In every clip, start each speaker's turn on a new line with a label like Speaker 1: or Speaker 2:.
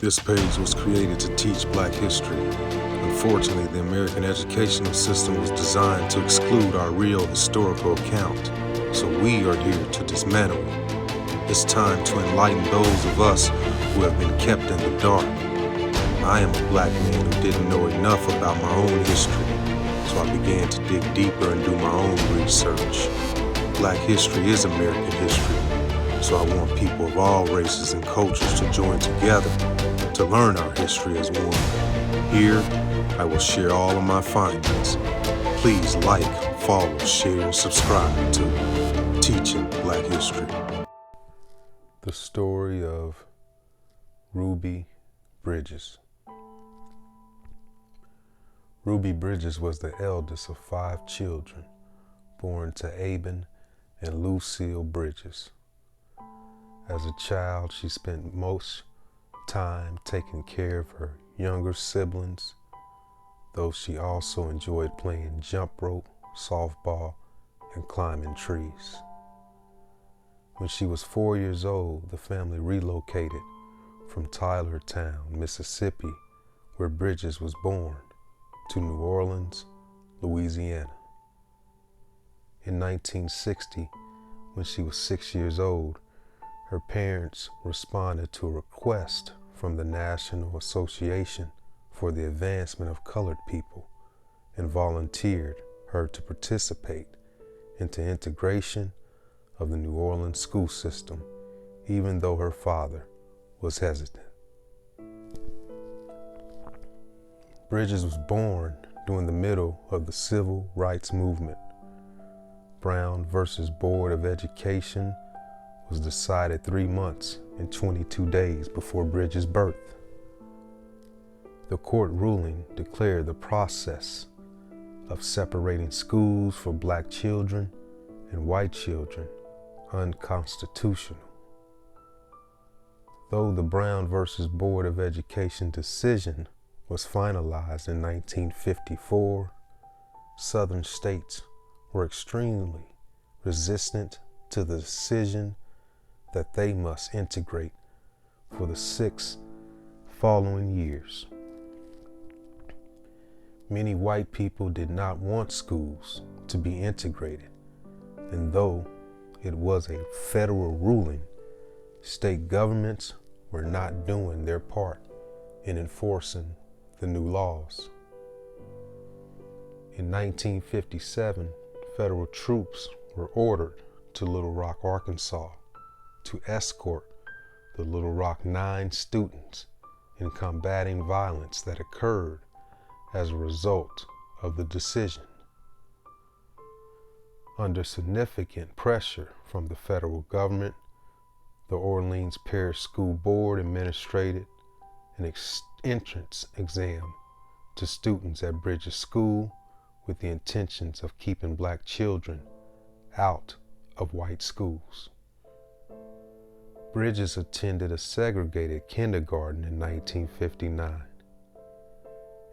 Speaker 1: This page was created to teach Black history. Unfortunately, the American educational system was designed to exclude our real historical account, so we are here to dismantle it. It's time to enlighten those of us who have been kept in the dark. I am a Black man who didn't know enough about my own history, so I began to dig deeper and do my own research. Black history is American history, so I want people of all races and cultures to join together to learn our history as one. Here, I will share all of my findings. Please like, follow, share, and subscribe to Teaching Black History. The story of Ruby Bridges. Ruby Bridges was the eldest of 5 children, born to Aben and Lucille Bridges. As a child, she spent most time taking care of her younger siblings, though she also enjoyed playing jump rope, softball, and climbing trees. When she was 4 years old, the family relocated from Tylertown, Mississippi, where Bridges was born, to New Orleans, Louisiana. In 1960, when she was 6 years old, her parents responded to a request from the National Association for the Advancement of Colored People and volunteered her to participate into integration of the New Orleans school system, even though her father was hesitant. Bridges was born during the middle of the Civil Rights Movement. Brown versus Board of Education was decided 3 months and 22 days before Bridges' birth. The court ruling declared the process of separating schools for Black children and white children unconstitutional. Though the Brown versus Board of Education decision was finalized in 1954, Southern states were extremely resistant to the decision that they must integrate for the 6 following years. Many white people did not want schools to be integrated, and though it was a federal ruling, state governments were not doing their part in enforcing the new laws. In 1957, federal troops were ordered to Little Rock, Arkansas, to escort the Little Rock 9 students in combating violence that occurred as a result of the decision. Under significant pressure from the federal government, the Orleans Parish School Board administered an entrance exam to students at Bridges School with the intentions of keeping Black children out of white schools. Bridges attended a segregated kindergarten in 1959.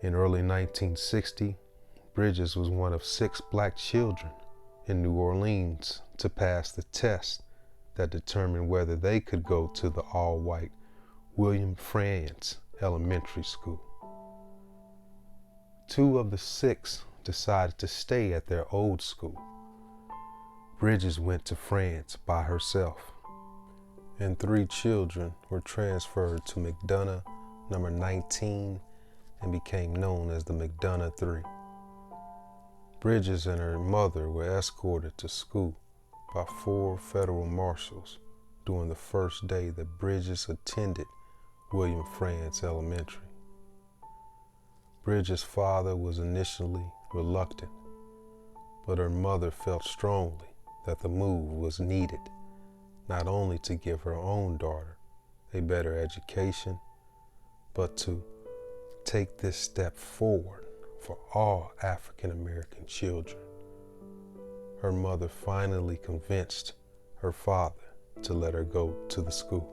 Speaker 1: In early 1960, Bridges was one of 6 Black children in New Orleans to pass the test that determined whether they could go to the all-white William Frantz Elementary School. 2 of the 6 decided to stay at their old school. Bridges went to France by herself, and 3 children were transferred to McDonough number 19 and became known as the McDonough 3. Bridges and her mother were escorted to school by 4 federal marshals during the first day that Bridges attended William Frantz Elementary. Bridges' father was initially reluctant, but her mother felt strongly that the move was needed, not only to give her own daughter a better education, but to take this step forward for all African American children. Her mother finally convinced her father to let her go to the school.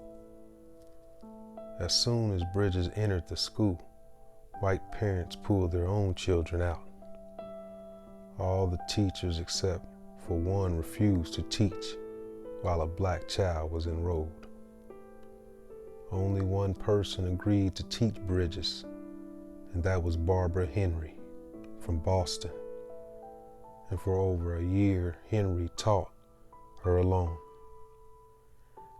Speaker 1: As soon as Bridges entered the school, white parents pulled their own children out. All the teachers except for one refused to teach while a Black child was enrolled. Only one person agreed to teach Bridges, and that was Barbara Henry from Boston. And for over a year, Henry taught her alone,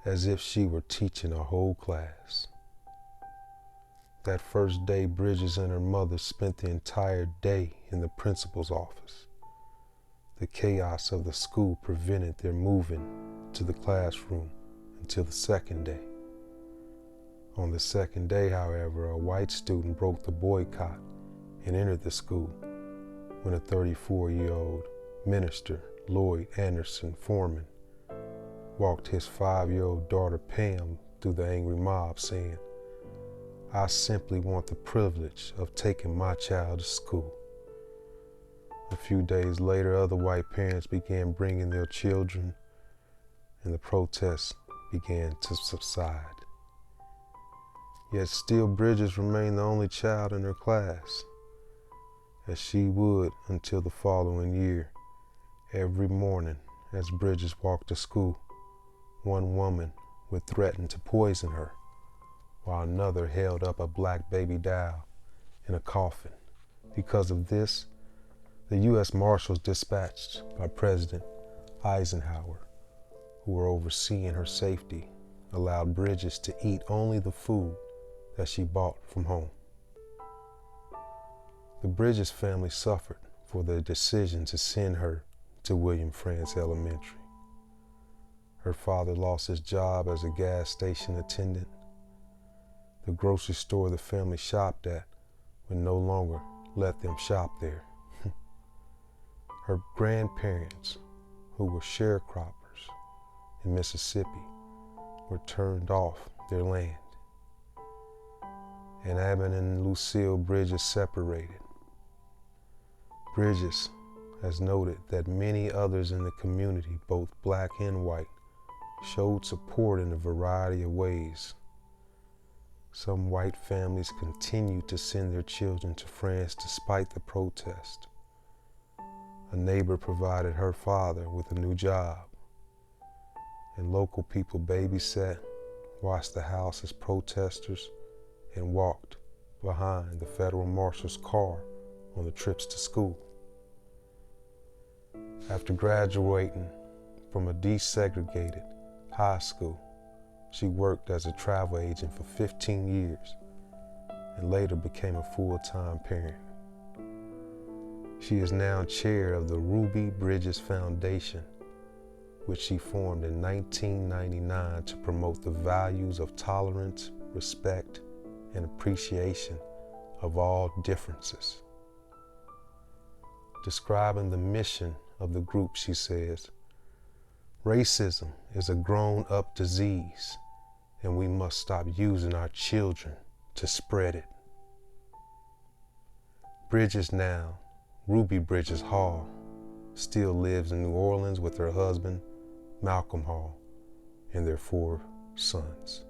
Speaker 1: as if she were teaching a whole class. That first day, Bridges and her mother spent the entire day in the principal's office. The chaos of the school prevented their moving to the classroom until the second day. On the second day, however, a white student broke the boycott and entered the school when a 34-year-old minister, Lloyd Anderson Foreman, walked his 5-year-old daughter Pam through the angry mob saying, "I simply want the privilege of taking my child to school." A few days later, other white parents began bringing their children, and the protests began to subside. Yet still, Bridges remained the only child in her class, as she would until the following year. Every morning, as Bridges walked to school, one woman would threaten to poison her, while another held up a black baby doll in a coffin. Because of this, the U.S. Marshals dispatched by President Eisenhower, who were overseeing her safety, allowed Bridges to eat only the food that she bought from home. The Bridges family suffered for the decision to send her to William Frantz Elementary. Her father lost his job as a gas station attendant. The grocery store the family shopped at would no longer let them shop there. Her grandparents, who were sharecroppers in Mississippi, were turned off their land. And Abin and Lucille Bridges separated. Bridges has noted that many others in the community, both black and white, showed support in a variety of ways. Some white families continued to send their children to France despite the protest. A neighbor provided her father with a new job, and local people babysat, watched the house as protesters, and walked behind the federal marshal's car on the trips to school. After graduating from a desegregated high school, she worked as a travel agent for 15 years and later became a full-time parent. She is now chair of the Ruby Bridges Foundation, which she formed in 1999 to promote the values of tolerance, respect, and appreciation of all differences. Describing the mission of the group, she says, "Racism is a grown-up disease, and we must stop using our children to spread it." Bridges now, Ruby Bridges Hall, still lives in New Orleans with her husband, Malcolm Hall, and their 4 sons.